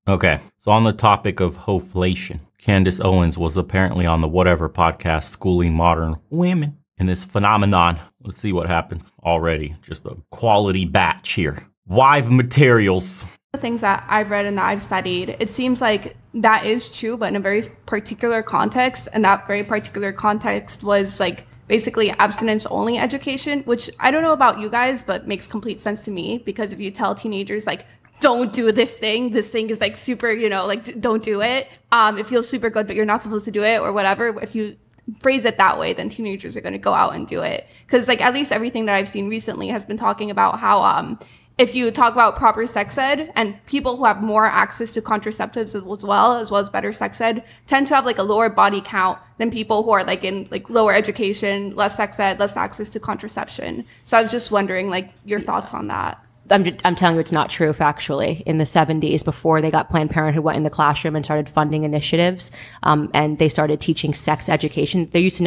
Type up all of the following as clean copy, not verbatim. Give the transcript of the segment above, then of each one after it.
Okay, so on the topic of HOEFLATIon, Candace Owens was apparently on the Whatever podcast schooling modern women in this phenomenon. Let's see what happens already. Just a quality batch here. Wive materials. The things that I've read and that I've studied, it seems like that is true, but in a very particular context. And that very particular context was like basically abstinence only education, which I don't know about you guys, but makes complete sense to me. Because if you tell teenagers like, don't do this thing is like super, you know, like don't do it. It feels super good, but you're not supposed to do it or whatever. If you phrase it that way, then teenagers are going to go out and do it. Because like at least everything that I've seen recently has been talking about how if you talk about proper sex ed and people who have more access to contraceptives as well as better sex ed tend to have like a lower body count than people who are like in like lower education, less sex ed, less access to contraception. So I was just wondering like your thoughts on that. I'm telling you, it's not true factually. In the 70s, before they got Planned Parenthood went in the classroom and started funding initiatives, and they started teaching sex education. There used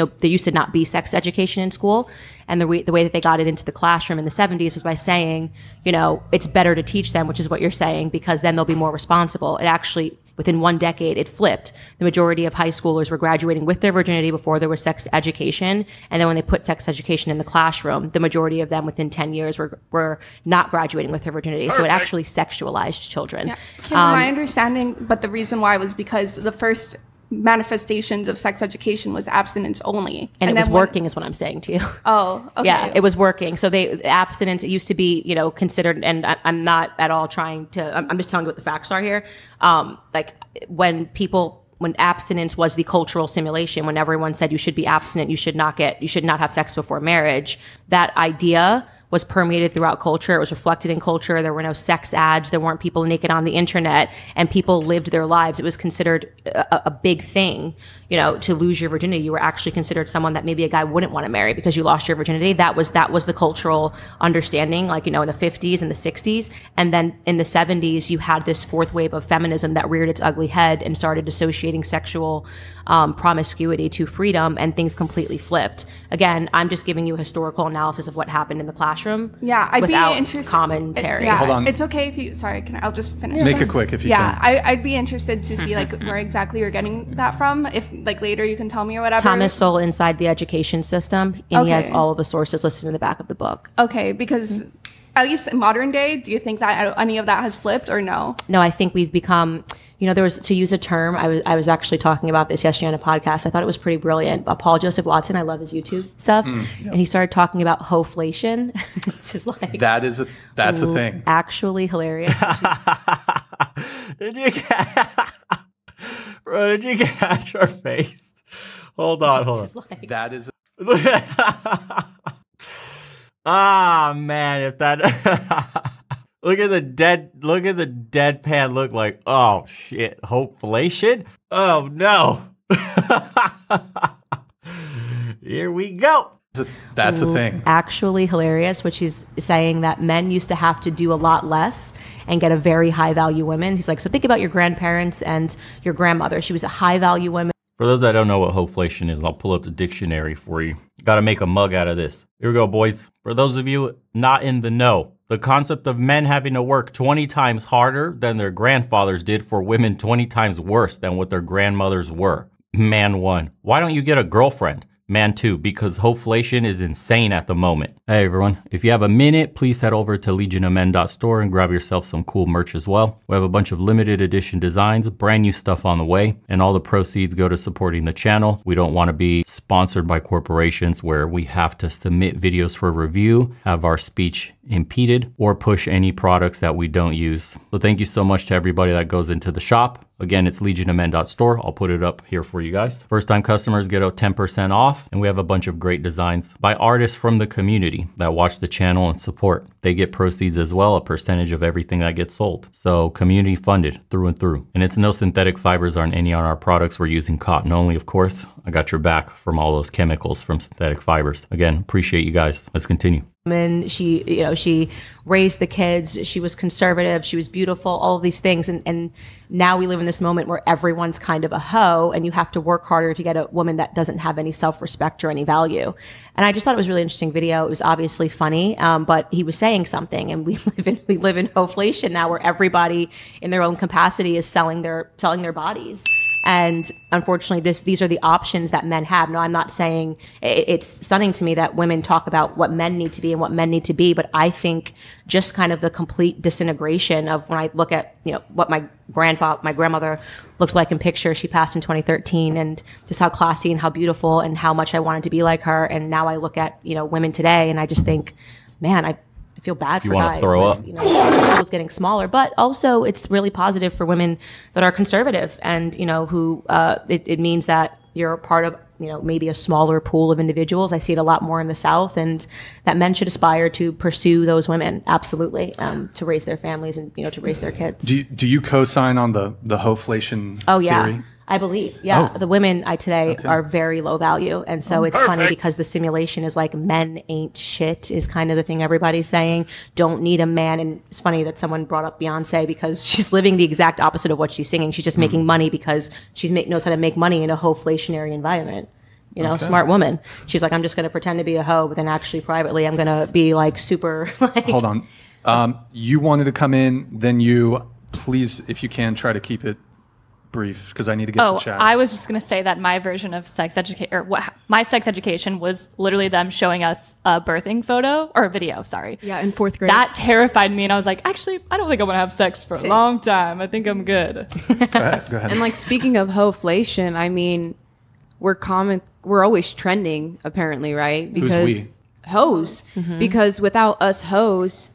to not be sex education in school. And the way that they got it into the classroom in the 70s was by saying, you know, it's better to teach them, which is what you're saying, because then they'll be more responsible. It actually, within 1 decade, it flipped. The majority of high schoolers were graduating with their virginity before there was sex education. And then when they put sex education in the classroom, the majority of them within 10 years were not graduating with their virginity. Perfect. So it actually sexualized children. Yeah. My understanding, but the reason why was because the first manifestations of sex education was abstinence only. And it was working is what I'm saying to you. Oh, okay. Yeah, it was working. So abstinence, it used to be, you know, considered, and I'm not at all trying to, I'm just telling you what the facts are here. Like when abstinence was the cultural simulation, when everyone said you should be abstinent, you should not have sex before marriage, that idea was permeated throughout culture. It was reflected in culture. There were no sex ads. There weren't people naked on the internet, and people lived their lives. It was considered a big thing, you know, to lose your virginity. You were actually considered someone that maybe a guy wouldn't want to marry because you lost your virginity. That was the cultural understanding, like, you know, in the 50s and the 60s. And then in the 70s, you had this fourth wave of feminism that reared its ugly head and started associating sexual promiscuity to freedom, and things completely flipped. Again, I'm just giving you a historical analysis of what happened in the classroom. Yeah, I'd without be interested. Commentary. Yeah, hold on. It's okay if you. Sorry, I'll just finish. Make it quick if you can. can. I'd be interested to see like where exactly you're getting that from. If like later you can tell me or whatever. Thomas Sowell, Inside the Education System, and he has all of the sources listed in the back of the book. Okay, because at least in modern day, do you think that any of that has flipped or no? No, I think we've become. You know, there was, to use a term, I was actually talking about this yesterday on a podcast. I thought it was pretty brilliant. Paul Joseph Watson, I love his YouTube stuff. And he started talking about HOEFLATIon, which is like... That's a thing. Actually hilarious. Did you catch her face? Hold on. Like, that is... Ah, man, if that... Look at the deadpan look like, oh shit, HOEFLATIon? Oh no. Here we go. That's a thing. Actually hilarious, which he's saying that men used to have to do a lot less and get a very high value woman. He's like, so think about your grandparents and your grandmother. She was a high value woman. For those that don't know what HOEFLATIon is, I'll pull up the dictionary for you. Got to make a mug out of this. Here we go, boys. For those of you not in the know, the concept of men having to work 20 times harder than their grandfathers did for women 20 times worse than what their grandmothers were. Man 1, why don't you get a girlfriend? Man 2, because HOEFLATIon is insane at the moment. Hey everyone, if you have a minute, please head over to legionofmen.store and grab yourself some cool merch as well. We have a bunch of limited edition designs, brand new stuff on the way, and all the proceeds go to supporting the channel. We don't want to be sponsored by corporations where we have to submit videos for review, have our speech impeded, or push any products that we don't use. So thank you so much to everybody that goes into the shop. Again, it's legionofmen.store. I'll put it up here for you guys. First time customers get a 10% off, and we have a bunch of great designs by artists from the community that watch the channel and support. They get proceeds as well, a percentage of everything that gets sold. So community funded through and through. And it's no synthetic fibers on any on our products. We're using cotton only, of course. I got your back from all those chemicals from synthetic fibers. Again, appreciate you guys. Let's continue. woman. She raised the kids. She was conservative. She was beautiful, all of these things. And now we live in this moment where everyone's kind of a hoe and you have to work harder to get a woman that doesn't have any self-respect or any value. And I just thought it was a really interesting video. It was obviously funny, but he was saying something, and we live in HOEFLATION now where everybody in their own capacity is selling their bodies. And unfortunately, these are the options that men have. No, I'm not saying it's stunning to me that women talk about what men need to be and what men need to be, but I think just kind of the complete disintegration of when I look at, what my grandmother looked like in picture. She passed in 2013, and just how classy and how beautiful and how much I wanted to be like her. And now I look at, women today and I just think, man, I feel bad for guys. Throw up. Schools getting smaller, but also it's really positive for women that are conservative and, who it means that you're part of, maybe a smaller pool of individuals. I see it a lot more in the South, and that men should aspire to pursue those women, absolutely, to raise their families and, to raise their kids. Do you co-sign on the HOEFLATION theory? I believe, the women today are very low value. And so it's funny because the simulation is like men ain't shit is kind of the thing everybody's saying. Don't need a man. And it's funny that someone brought up Beyonce because she's living the exact opposite of what she's singing. She's just making money because she knows how to make money in a HOEFLATIONary environment. Smart woman. She's like, I'm just going to pretend to be a hoe, but then actually privately I'm going to be like super like. Hold on. You wanted to come in, then you, please, if you can, try to keep it brief because I need to get to chat. I was just going to say that my version of my sex education was literally them showing us a birthing photo or a video, sorry. Yeah, in 4th grade. That terrified me, and I was like, actually, I don't think I want to have sex for a long time. I think I'm good. Go ahead. And like speaking of HOEFLATION, I mean, we're always trending apparently, right? Because Who's we? Hoes. Because without us hoes,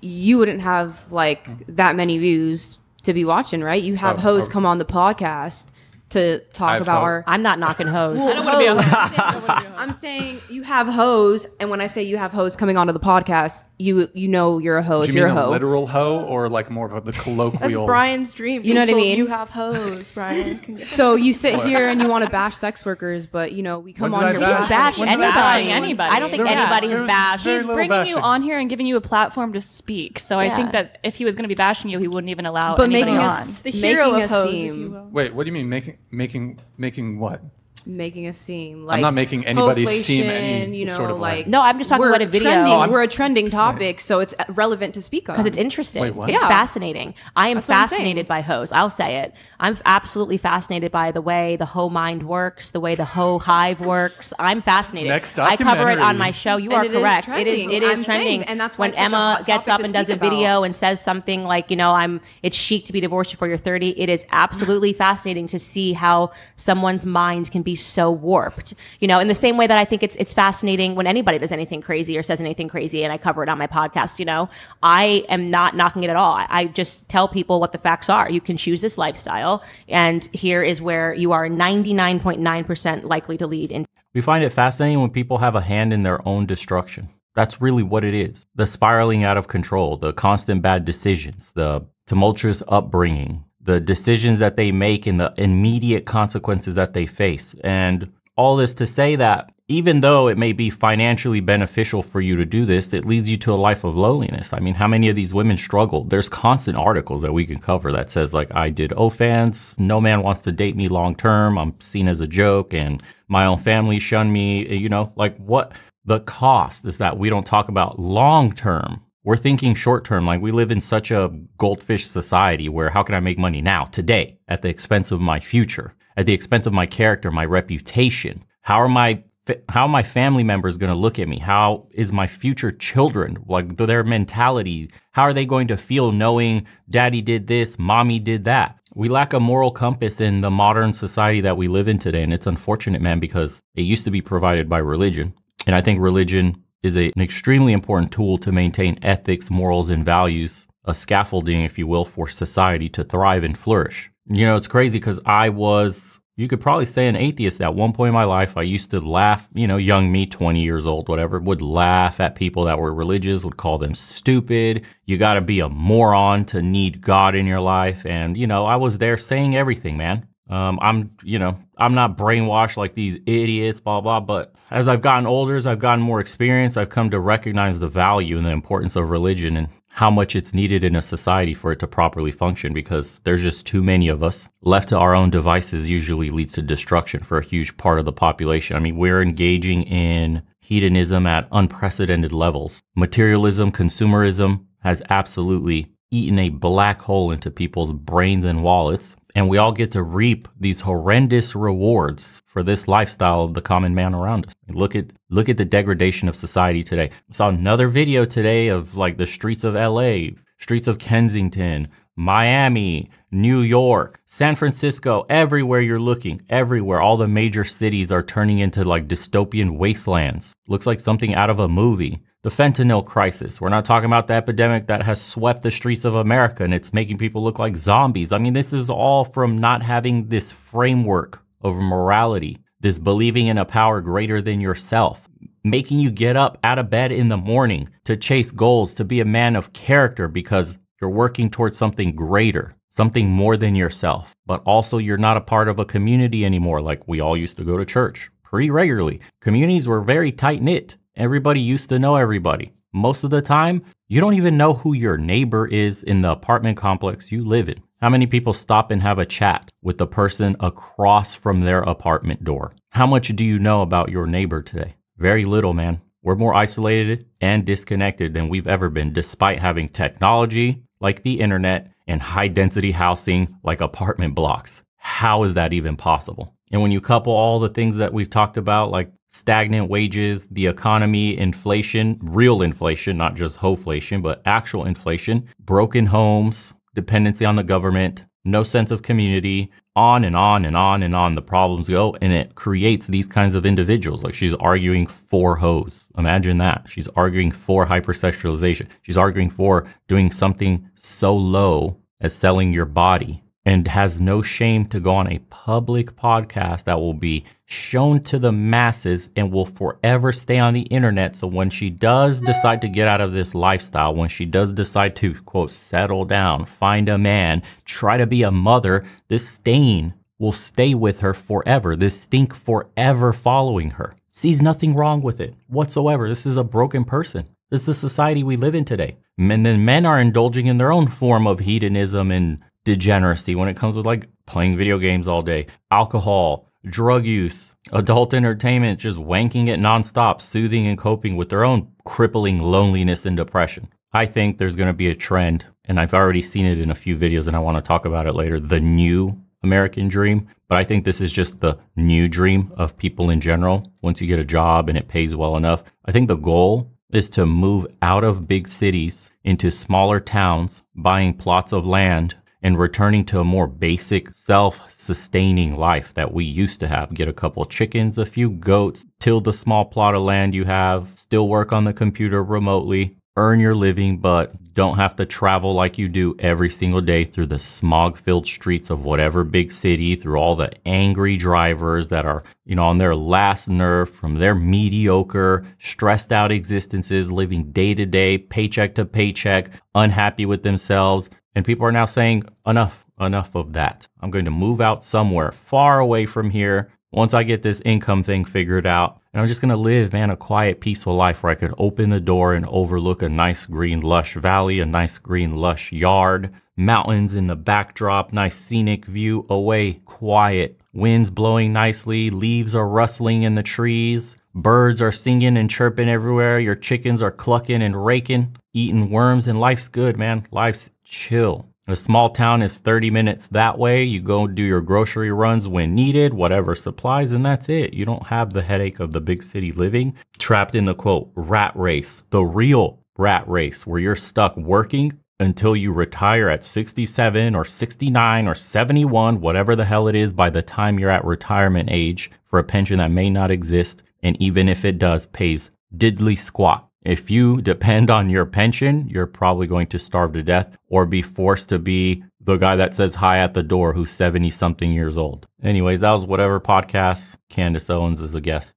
you wouldn't have like that many views to be watching, right? You have hoes come on the podcast to talk about our. I'm not knocking hoes. I don't want to be a hoe. I'm saying you have hoes, and when I say you have hoes coming onto the podcast, you know you're a hoe. Do if you you're mean a hoe, literal hoe or like more of the colloquial? That's Brian's dream. You know what I mean? You have hoes, Brian. So you sit here and you want to bash sex workers, but we come When on did here. I bash? Bash When did I anybody. bash? I don't think Yeah. anybody has bashed. very He's little bringing you bashing. on here and giving you a platform to speak. So I think that if he was going to be bashing you, he wouldn't even allow But anybody making on. us The hero making of us hoes, if seem- you will. Wait, what do you mean making what? Making us seem like I'm not making anybody seem HOEFLATION, any sort of like. No, I'm just talking we're about a video. trending, we're a trending topic, so it's relevant to speak on. Because it's interesting. Wait, what? It's Yeah. fascinating. I am That's what I'm fascinated saying. by hoes. I'll say it. I'm absolutely fascinated by the way the hoe mind works, the way the hoe hive works. I'm fascinated. Next I cover it on documentary. my show. You And are it is correct. It is trending. trending. I'm saying, and that's why when it's such a Emma hot gets topic up to and does a speak about. video and says something like, it's chic to be divorced before you're 30. It is absolutely fascinating to see how someone's mind can be so warped. In the same way that I think it's fascinating when anybody does anything crazy or says anything crazy, and I cover it on my podcast. I am not knocking it at all. I just tell people what the facts are. You can choose this lifestyle, and here is where you are 99.9% likely to lead in. We find it fascinating when people have a hand in their own destruction. That's really what it is. The spiraling out of control, the constant bad decisions, the tumultuous upbringing, the decisions that they make and the immediate consequences that they face. And all this to say that even though it may be financially beneficial for you to do this, it leads you to a life of lowliness. I mean, how many of these women struggle? There's constant articles that we can cover that says like, I did OnlyFans, no man wants to date me long term, I'm seen as a joke, and my own family shun me. What the cost is that we don't talk about long term. We're thinking short term. Like, we live in such a goldfish society where how can I make money now, today, at the expense of my future, at the expense of my character, my reputation? How are my family members going to look at me? How is my future children, like their mentality? How are they going to feel knowing daddy did this, mommy did that? We lack a moral compass in the modern society that we live in today. And it's unfortunate, man, because it used to be provided by religion. And I think religion is an extremely important tool to maintain ethics, morals, and values, a scaffolding, if you will, for society to thrive and flourish. It's crazy because you could probably say an atheist at one point in my life. I used to laugh, young me, 20 years old, whatever, would laugh at people that were religious, would call them stupid. You got to be a moron to need God in your life. And, I was there saying everything, man. I'm not brainwashed like these idiots, blah, blah. But as I've gotten older, as I've gotten more experience, I've come to recognize the value and the importance of religion and how much it's needed in a society for it to properly function, because there's just too many of us. Left to our own devices usually leads to destruction for a huge part of the population. I mean, we're engaging in hedonism at unprecedented levels. Materialism, consumerism has absolutely eaten a black hole into people's brains and wallets. And we all get to reap these horrendous rewards for this lifestyle of the common man around us. Look at the degradation of society today. I saw another video today of like the streets of LA, streets of Kensington, Miami, New York, San Francisco, everywhere you're looking, everywhere. All the major cities are turning into like dystopian wastelands. Looks like something out of a movie. The fentanyl crisis. We're not talking about the epidemic that has swept the streets of America and it's making people look like zombies. I mean, this is all from not having this framework of morality, this believing in a power greater than yourself, making you get up out of bed in the morning to chase goals, to be a man of character because you're working towards something greater, something more than yourself. But also you're not a part of a community anymore. Like we all used to go to church pretty regularly. Communities were very tight-knit. Everybody used to know everybody. Most of the time, you don't even know who your neighbor is in the apartment complex you live in. How many people stop and have a chat with the person across from their apartment door? How much do you know about your neighbor today? Very little, man. We're more isolated and disconnected than we've ever been, despite having technology like the internet and high density housing like apartment blocks. How is that even possible? And when you couple all the things that we've talked about, like stagnant wages, the economy, inflation, real inflation, not just HOEFLATION, but actual inflation, broken homes, dependency on the government, no sense of community, on and on and on and on the problems go. And it creates these kinds of individuals. Like she's arguing for hoes. Imagine that. She's arguing for hypersexualization. She's arguing for doing something so low as selling your body, and has no shame to go on a public podcast that will be shown to the masses and will forever stay on the internet. So when she does decide to get out of this lifestyle, when she does decide to, quote, settle down, find a man, try to be a mother, this stain will stay with her forever. This stink forever following her. Sees nothing wrong with it whatsoever. This is a broken person. This is the society we live in today. And then men are indulging in their own form of hedonism and degeneracy when it comes with like playing video games all day, alcohol, drug use, adult entertainment, just wanking it nonstop, soothing and coping with their own crippling loneliness and depression. I think there's going to be a trend, and I've already seen it in a few videos and I want to talk about it later, the new American dream. But I think this is just the new dream of people in general. Once you get a job and it pays well enough, I think the goal is to move out of big cities into smaller towns, buying plots of land, and returning to a more basic self-sustaining life that we used to have. Get a couple chickens, a few goats, till the small plot of land you have, still work on the computer remotely, earn your living, but don't have to travel like you do every single day through the smog-filled streets of whatever big city, through all the angry drivers that are, on their last nerve from their mediocre, stressed out existences, living day to day, paycheck to paycheck, unhappy with themselves. And people are now saying, enough of that. I'm going to move out somewhere far away from here once I get this income thing figured out. And I'm just going to live, man, a quiet, peaceful life where I could open the door and overlook a nice green, lush valley, a nice green, lush yard, mountains in the backdrop, nice scenic view away, quiet, winds blowing nicely, leaves are rustling in the trees, birds are singing and chirping everywhere, your chickens are clucking and raking, eating worms, and life's good, man. Life's chill. A small town is 30 minutes that way. You go do your grocery runs when needed, whatever supplies, and that's it. You don't have the headache of the big city living, trapped in the, quote, rat race, the real rat race, where you're stuck working until you retire at 67 or 69 or 71, whatever the hell it is, by the time you're at retirement age, for a pension that may not exist, and even if it does, pays diddly squat. If you depend on your pension, you're probably going to starve to death or be forced to be the guy that says hi at the door who's 70-something years old. Anyways, that was Whatever Podcast. Candace Owens is a guest.